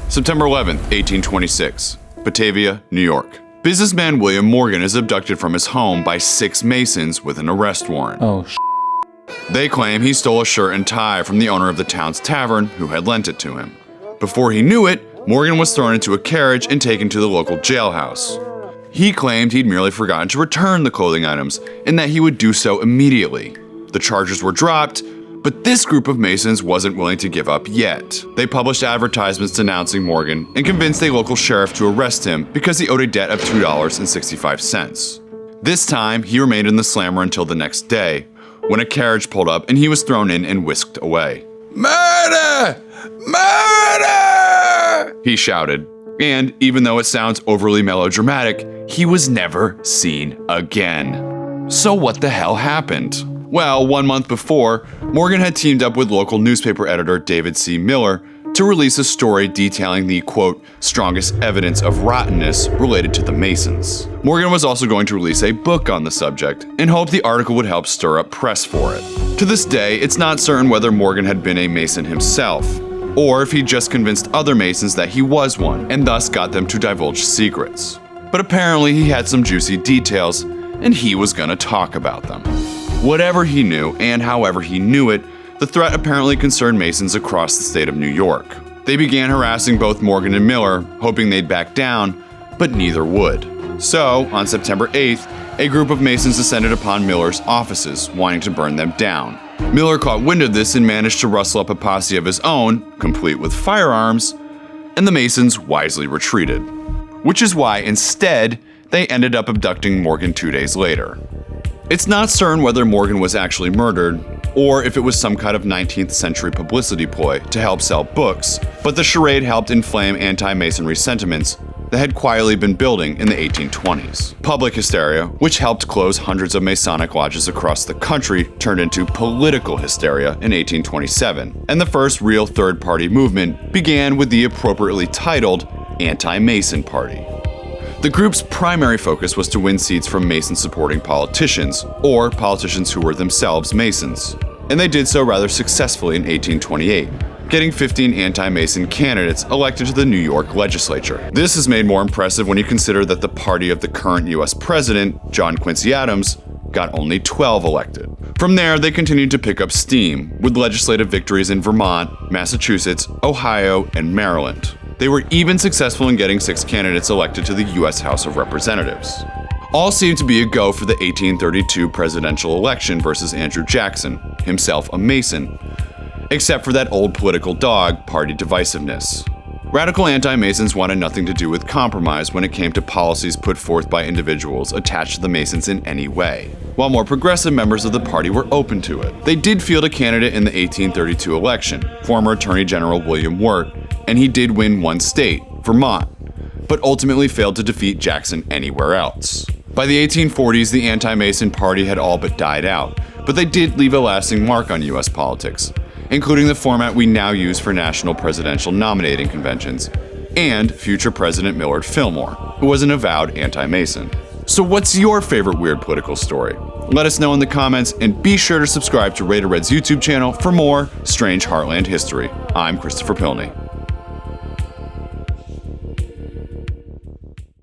September 11th, 1826, Batavia, New York. Businessman William Morgan is abducted from his home by 6 Masons with an arrest warrant. Oh, They claim he stole a shirt and tie from the owner of the town's tavern, who had lent it to him. Before he knew it, Morgan was thrown into a carriage and taken to the local jailhouse. He claimed he'd merely forgotten to return the clothing items and that he would do so immediately. The charges were dropped, but this group of Masons wasn't willing to give up yet. They published advertisements denouncing Morgan and convinced a local sheriff to arrest him because he owed a debt of $2.65. This time, he remained in the slammer until the next day, when a carriage pulled up and he was thrown in and whisked away. "Murder! Murder!" he shouted. And even though it sounds overly melodramatic, he was never seen again. So what the hell happened? Well, 1 month before, Morgan had teamed up with local newspaper editor David C. Miller to release a story detailing the, quote, strongest evidence of rottenness related to the Masons. Morgan was also going to release a book on the subject and hoped the article would help stir up press for it. To this day, it's not certain whether Morgan had been a Mason himself, or if he just convinced other Masons that he was one, and thus got them to divulge secrets. But apparently he had some juicy details, and he was gonna talk about them. Whatever he knew, and however he knew it, the threat apparently concerned Masons across the state of New York. They began harassing both Morgan and Miller, hoping they'd back down, but neither would. So, on September 8th, a group of Masons descended upon Miller's offices, wanting to burn them down. Miller caught wind of this and managed to rustle up a posse of his own, complete with firearms, and the Masons wisely retreated. Which is why, instead, they ended up abducting Morgan 2 days later. It's not certain whether Morgan was actually murdered, or if it was some kind of 19th century publicity ploy to help sell books, but the charade helped inflame anti-Masonry sentiments that had quietly been building in the 1820s. Public hysteria, which helped close hundreds of Masonic lodges across the country, turned into political hysteria in 1827, and the first real third-party movement began with the appropriately titled Anti-Mason Party. The group's primary focus was to win seats from Mason-supporting politicians, or politicians who were themselves Masons, and they did so rather successfully in 1828. Getting 15 anti-Mason candidates elected to the New York legislature. This is made more impressive when you consider that the party of the current US president, John Quincy Adams, got only 12 elected. From there, they continued to pick up steam, with legislative victories in Vermont, Massachusetts, Ohio, and Maryland. They were even successful in getting 6 candidates elected to the US House of Representatives. All seemed to be a go for the 1832 presidential election versus Andrew Jackson, himself a Mason, except for that old political dog, party divisiveness. Radical anti-Masons wanted nothing to do with compromise when it came to policies put forth by individuals attached to the Masons in any way, while more progressive members of the party were open to it. They did field a candidate in the 1832 election, former Attorney General William Wirt, and he did win one state, Vermont, but ultimately failed to defeat Jackson anywhere else. By the 1840s, the anti-Mason party had all but died out, but they did leave a lasting mark on US politics, including the format we now use for national presidential nominating conventions, and future President Millard Fillmore, who was an avowed anti-Mason. So what's your favorite weird political story? Let us know in the comments, and be sure to subscribe to Raider Red's YouTube channel for more strange Heartland history. I'm Christopher Pilney.